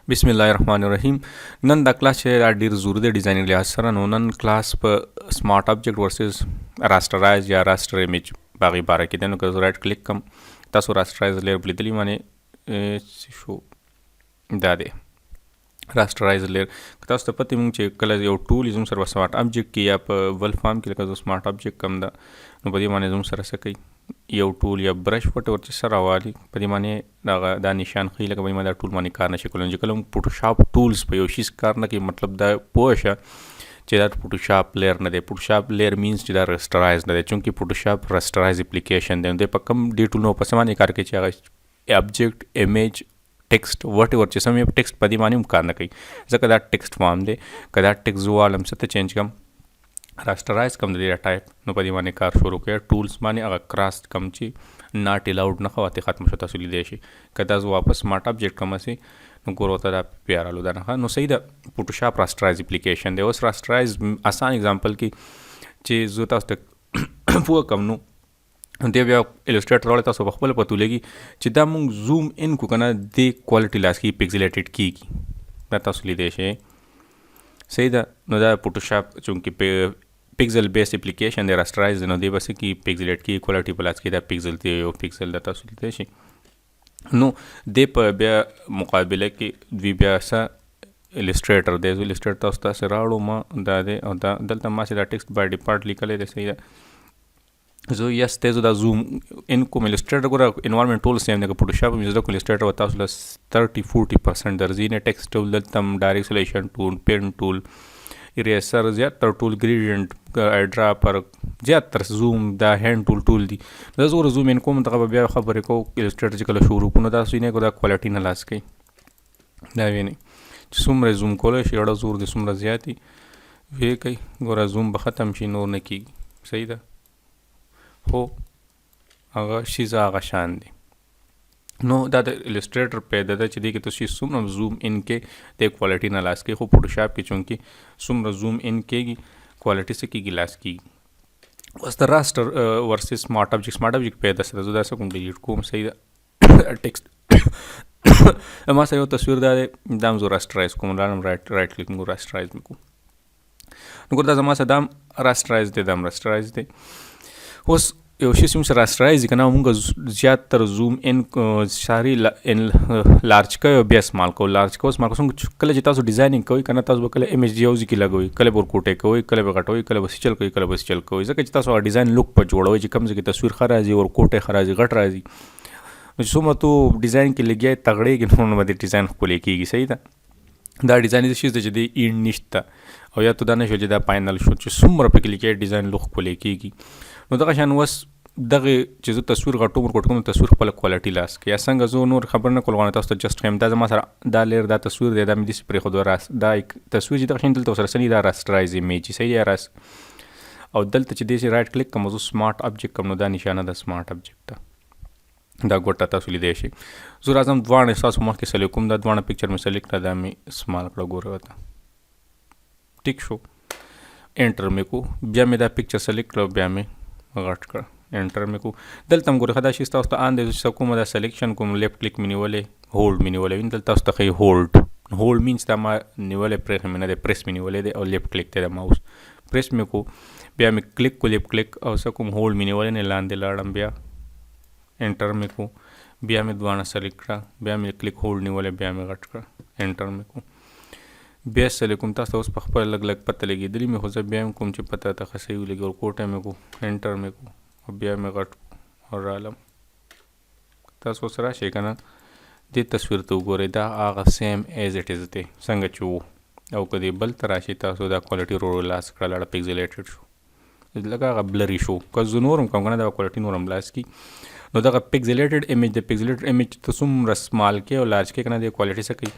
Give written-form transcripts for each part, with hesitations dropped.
बिस्मिल्लाहिर्रहमानिर्रहीम। नन दा क्लास ډیر زور د ډیزاینینګ لحاظ سره نو نن کلاس په سمارټ ابجیکټ ورسز راسترایز یا راستر ایمیج باغی باره کې دنو که رائټ کلیک کم تاسو راسترایز لیر بلیدلی باندې شو دا دی راسترایز لیر تاسو ته پته مونږ چې کله یو ټول زوم سره سمارټ ابجیکټ کې یا په ول فارم کې لکه سمارټ ابجیکټ کم دا نو په دې باندې زوم سره څه کوي یو ټول یا برش وټ ورته سره والی په دې باندې دا نشان خي لکه به ما دا ټول باندې کار نشي کولای چې کله فوټوشاپ ټولز په یو شیز کار نه کوي مطلب دا پوښه چې دا فوټوشاپ لیر نه دی فوټوشاپ لیر مینز چې دا رسترایز نه دی چونکه فوټوشاپ رسترایز اپلیکیشن دی د په کم ډی ټول نو په سمانه کار کوي چې هغه ابجیکټ ایمیج ټیکسټ وټ ایور چې سم یو ټیکسټ په دې باندې هم کار نه کوي ځکه دا ټیکسټ فارم دی کدا ټیکسټ والم څه ته چینج کم راسترایز کم د ډیټا ټایپ نو په دې باندې کار شروع کړ ټولز باندې هغه کراس کم چې ناٹ الاؤډ نه خواته ختم شو تاسو لیدای شي کدا زه واپس سمارټ ابجیکټ کوم سي نو ګورو ته دا پیارالو دا نه نو صحیح ده فوټوشاپ راسترایز اپلیکیشن دی اوس راسترایز آسان اگزامپل کې چې زه تاسو ته پوه کم نو دی بیا الستریټر ولې تاسو خپل پته لګي چې دا مونږ زوم ان کو کنه د کوالټي لاس کې پکسلیټډ کیږي دا تاسو لیدای شي صحیح ده نو دا فوټوشاپ چونکه پکسل بیس اپلیکیشن دی راسترایز نو دی بس کې پکسلیټ کې کوالټي پلاس کې دا پکسل دی یو پکسل د تاسو لیدای شي نو د په بیا مقابله کې دوی بیا سره الستریټر دی الستریټر تاسو ته راوړو ما دا دی او دا دلته ما سره ټیکسټ بای ډیفالت لیکل دی صحیح ده زه یس تیزو دا زوم ان کوم الستریټر ګوره انوایرنمنت ټول سیم دی فوټوشاپ مې زده کوم الستریټر تاسو له 30-40% درځي نه ټیکسټ ټول دلته ډایرکټ سلیکشن ټول پین ټول اریسر زیاتر ټول ګریډینټ ایډرا پر زیاتر زوم دا هند ټول دي دا زور زوم ان کوم دغه بیا خبرې کو الستریټر چې کله شروع کو نو دا سینې کو دا کوالټي نه لاس کوي دا ویني چې څومره زوم کول شي اړه زور د څومره زیاتی وی کوي ګوره زوم به ختم شي نور نه کیږي صحیح ده هو هغه شیزه هغه شان دی نو دا د الستریټر پیدا ده چې دی کې تاسو څومره زوم ان کې د کوالټي نه لاس کې خو فوټوشاپ کې چونکې څومره زوم ان کېږي کوالټي سره کېږي لاس کېږي اوس د راستر ورسز سمارټ ابجیکټ پیدا سره زه دا څه کوم ډیلیټ کوم صحیح ده ټیکسټ ما سره یو تصویر دا دام زو راسترایز کوم لاړم رائټ کلیک مو راسترایز مکو نو ګور دا زما سره دام راسترایز دی دام راسترایز دی اوس یو شی سم سره راسترایز کنه موږ زیاتره زوم ان ساری ان لارج کوي بیا سمال کو لارج کو سمال کو کله چې تاسو ډیزاینینګ کوئ کنه تاسو کله ایمیج یوز کی لګوي کله ور کوټه کوي کله غټوي کله بسچل کوي کله بسچل کوي ځکه چې تاسو ډیزاین لوک په جوړوي چې کم ځکه تصویر خرازي ور کوټه خرازي غټ راځي نو څومره تو ډیزاین کې لګي تغړې کې نو باندې ډیزاین خولې کیږي صحیح ده دا ډیزاین د شي چې دی این نشته او یا تو دا نه شو چې دا فائنل شو چې څومره په کې لګي ډیزاین لوک خولې کیږي نو دغه شان وس دغه چې زه تصویر غټو ور کوم تصویر خپل کوالټي لاس کې یا څنګه زه نور خبر نه کولغانه تاسو ته جست هم دا زما سره دا لیر دا تصویر دی دا مې د سپری خو راس دا تصویر چې دغه شین دلته سره سني دا راسترایز ایمیج صحیح دی راس او دلته چې دې رائټ کلیک کوم زه سمارټ ابجیکټ کوم نو دا نشانه د سمارټ ابجیکټ دا ګوټه تاسو لیدای شي زه راځم دوه احساس مخ کې سلیکټ کوم دا دوه پکچر مې سلیکټ کړه دا مې سمال کړه ګوره وته ټیک شو انټر مې کو بیا مې دا پکچر سلیکټ کړ بیا مې غټ کړ انټر مې کو دلته موږ خدا شي تاسو ته ان د کومه دا سلیکشن کوم لیفت کلیک مې نیولې هولډ مې نیولې دلته تاسو ته هولډ مینز دا ما نیولې پریس مې نه ده پریس مې نیولې ده او لیفت کلیک ته د ماوس پریس مې کو بیا مې کلیک کو لیفت کلیک او څه کوم هولډ مې نیولې نه لاندې لاړم بیا انټر مې کو بیا مې دوانه سلیکټ کړه بیا مې کلیک هولډ نیولې بیا مې غټ کړه انټر مې کو بیا سلیکوم تاسو اوس په خپل لګ پته لګېدلی مې خو زه بیا کوم چې پته ته خسې ولګي او کوټه مې کو انټر مې کو بیا مې غټ اور عالم تاسو سره شي کنه د تصویر ته وګورئ دا هغه سیم ایز اټ از دی څنګه چې او کدی بل تر راشي تاسو دا کوالټي رو لاس کړل اړه پکسلیټډ شو لکه هغه بلری شو که زه نورم کوم کنه دا کوالټي نورم لاس کی نو دا پکسلیټډ ایمیج د پکسلیټډ ایمیج ته څومره سمال کې او لارج کې کنه د کوالټي څه کوي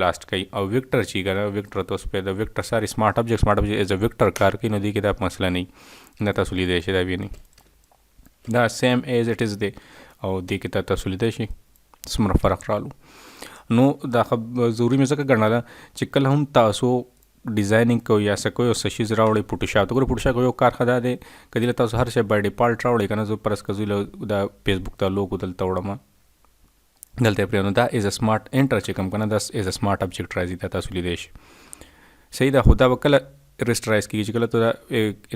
لاست کوي او ویکټر چې کنه ویکټر تاسو په دا ویکټر ساري سمارټ ابجیکټ از ا ویکټر کار کوي نو دی کې دا مسله نه تاسو لیدای شئ دا ویني دا سیم ایز اټ از دی او دې کې تاسو لیدای شئ څومره فرق رالو نو دا ضروري مې ځکه ګڼله چې کله هم تاسو ډیزاینینګ کوئ یا څه کوئ او څه شیز راوړئ فوټوشاپ ته ګوره فوټوشاپ یو کار ښه دا دی که دې له تاسو هر شی بای ډیفالټ راوړئ که نه زه فرض که زه دا فیسبوک ته لوګو دلته وړم دلته پرې نو دا از ا سمارټ انټر چې کوم کنه دا از ا سمارټ آبجیکټ راځي دا تاسو لیدای شئ صحیح ده. خو دا به کله رسټرایز کېږي چې کله ته دا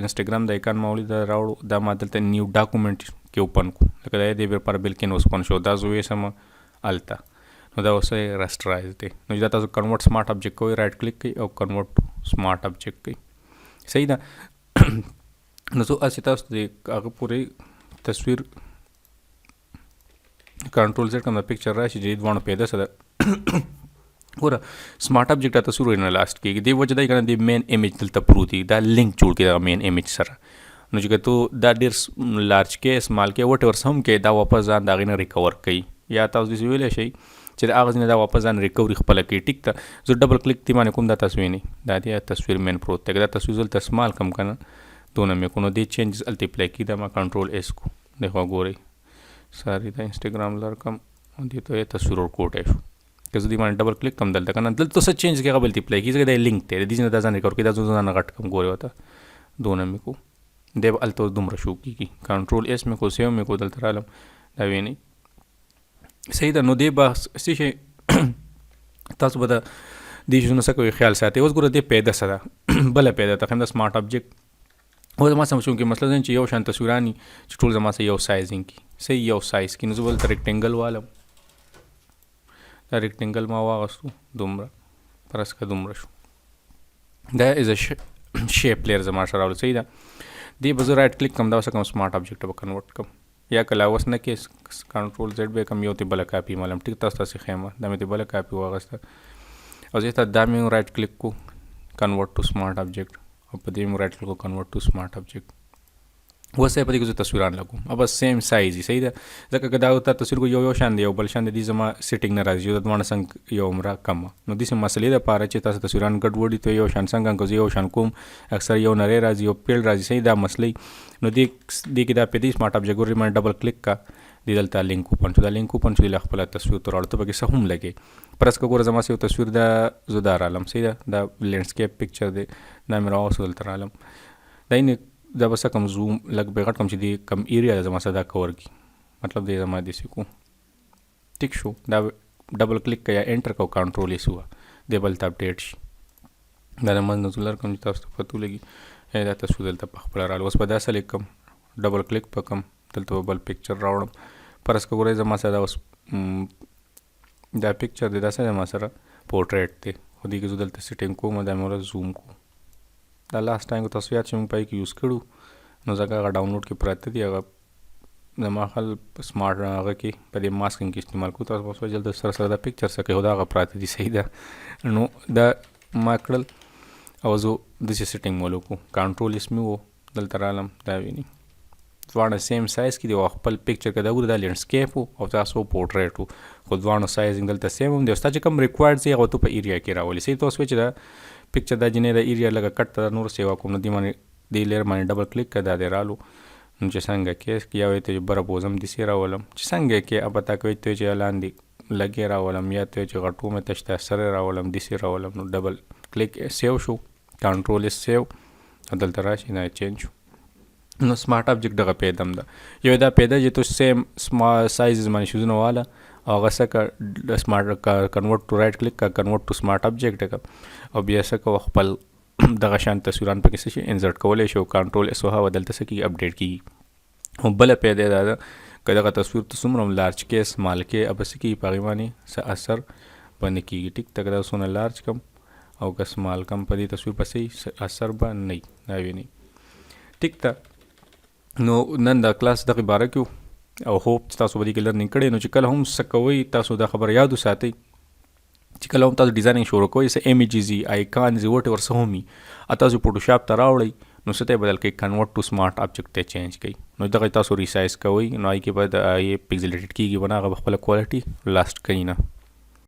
انسټاګرام د ایکان ما ولید راوړو دا ما دلته نیو ډاکومنټ کې اوپن کو لکه دا د لپاره بلکې اوس اوپن شو دا زه ویسم هلته نو دا اوس رسټرایز دی. نو دا تاسو کنورټ سمارټ آبجیکټ کوئ رایټ کلیک کوئ او کنورټ سمارټ آبجیکټ کوئ صحیح ده. نو زه هسې تاسو د هغه پورې تصویر کنټرول زیډ کوم د پکچر راشي چې دواړه پیدا څه ده ګوره سمارټ آبجیکټ تصویر نه لاست کېږي دې وجه دی کنه د مین ایمیج دلته پروت دی دا لینک جوړ کړي د مین ایمیج سره نو چې تو دا ډېر لارج کې سمال کې وټ اورس هم کې دا واپس ځان د هغې نه ریکور کوي یا تاسو داسې ویلی شئ چې د هغه ځای نه دا واپس ځان ریکوري خپله کوي ټیک ته زه ډبل کلیک دې باندې کوم دا تصویر نه دا دی تصویر مین پروت دی دا تصویر دلته سمال کم کنه دونه مې کو نو دې چینجز هلته اپلای کړي دا ما کنټرول ایس کو دغه ګورئ ساري دا انسټاګرام لر کم دې ته تصویر ورکوټی شو که زه دې باندې ډبل کلیک کم دلته که نه دلته څه چینج کې هغه بلته اپلای کېږي ځکه دا لینک دی د دې نه دا ځان ریکور کړي دا زه ځان غټ کم ګورې ورته دونه مې کو دی به هلته دومره شو کېږي کنټرول ایس مې کو سیو مې کو دلته رالم دا وینئ صحیح ده. نو دې به څه شی تاسو به د دې شیزونو څه کوئ خیال ساتئ. اوس ګوره دې پیدا څه ده بله پیدا ته د سمارټ آبجیکټ اوس زما څه چونکې مسله ده چې یو شان تصویراني چې ټول زما څه یو سایزینګ کي صحیح یو سایز کي نو زه بلته ریکټینګل والم دا ریکټینګل ما واغستو دومره پرس که دومره شو دا از ا شیپ لیر زما سره راولو صحیح ده. دې به زه رایټ کلیک کم دا اوس کوم سمارټ آبجیکټ به کنورټ کم یا کله اوس نه کې کنټرول زیډ به کم یو ته بله کاپي مالم ټیک تاسو تاسې ښیم دا مې ته بله کاپي واغسته او زه ته دا مې رایټ کلیک کو کنورټ ټو سمارټ آبجیکټ او په دې مې رایټ کلیک کو کنورټ ټو سمارټ آبجیکټ اوس یې په دې کې زه تصویران لګوم او بس سیم سایز یي صحیح ده ځکه که دا ورته تصویر کو یو شان دی یو بل شان دی زما سیټینګ نه راځي یو د دواړه څنګ یو عمره کمه نو داسې مسلې دپاره چې تاسو تصویران ګډوډي ته یو شان څنګه که زه یو شان کوم اکثر یو نری راځي یو پیل راځي صحیح دا مسلې نو دې کې دا په دې سمارټ آبجیکټ ګورې باندې ډبل کلیک کا دې دلته لینک اوپن شو دا لینک اوپن شو دې خپله تصویر ته راوړه ته پکې څه هم لګې پرس که ګوره زما یو تصویر دا زه دا رالم صحیح ده دا لینډسکیپ پکچر دی دا مې راوستو دلته رالم دا یې دا به څه کم زوم لږ به غټ کم چې دې کم ایریا ده زما څه دا کور کړي مطلب دې زما داسې کو ټیک شو دا ډبل کلیک که یا انټر کو کنټرول یې سوه دې به هلته اپډیټ شي دا د منځ نه زه لرکم چې تاسو ته پته ولګي دا تصویر دلته په خپله راغله اوس به دا څه لیکم ډبل کلیک به کم دلته به بل پکچر راوړم فرض که ګورئ زما سره دا اوس دا پکچر دی دا څه زما سره پورټریټ دی خو دې کې زه دلته سیټینګ کوم دا مې ورته زوم کو دا لاست ټایم تاسو یاد چې موږ پای کې یوز کړو نو ځکه هغه ډاونلوډ کې پراته دي هغه زما خیال سمارټ هغه کې په دې ماسکینګ کې استعمال کوو تاسو به جلد سره سره دا پکچر څه کوي خو دا هغه پراته دي صحیح ده. نو دا ما کړل او زه داسې سیټینګ مې ولوکو کنټرول ایس مې و دلته رالم دا ویني دواړه سیم سایز کې دي او خپل پکچر کې دا ګوره دا لینډسکیپ و او تاسو پورټریټ و خو دواړو سایزینګ دلته سیم هم دی او ستا چې کوم ریکوایرډ دی هغه ته په ایریا کې راولي صحیح تاسو چې دا پکچر دا جنې د ایریا لږه کټ ته نور سیوا کوم نو دې باندې دې لیر باندې ډبل کلیک کړه دا دې رالو نو چې څنګه کې یا وایي ته چې بره بوزم داسې راولم چې څنګه کې اب تا کوي ته چې لاندې لګې راولم یا ته چې غټو مې تشته سره راولم داسې راولم نو ډبل کلیک سیو شو کنټرول یې سیو دلته راشي نه چینج شو نو سمارټ آبجیکټ دغه پیدا هم ده یو دا پیدا چې تو سیم سایز باندې شوزونه واله او هغه څه که سمارټ کنورټ ټو رایټ کلیک کا کنورټ ټو سمارټ آبجیکټ کا او بیا څه که خپل دغه شان تصویران پکې څه شي انزرټ کولی شو کنټرول ایس وهه دلته څه کېږي اپډیټ کېږي او بله پیدا دا ده که دغه تصویر ته څومره هم لارج کې سمال کې اب څه کېږي په هغې باندې څه اثر به نه کېږي ټیک ته که دا څونه لارج کم او که سمال کم په دې تصویر پسې اثر به نه وي دا وینئ ټیک ته. نو نن دا کلاس دغه باره کې او هوپ چې تاسو به دې کې لرنینګ کړی نو چې کله هم څه کوئ تاسو دا خبره یاد وساتئ چې کله هم تاسو ډیزاینینګ شروع کوئ څه ایمیجز وي آیکانز وي وټ ایور څه هم وي تاسو فوټوشاپ ته راوړئ نو څه ته یې بدل کوئ کنورټ ټو سمارټ آبجیکټ ته چینج کوئ نو دغه تاسو ریسایز کوئ نو هغې کې به یې پکزلیټډ کېږي ونه هغه به خپله کوالټي لاست کوي نه.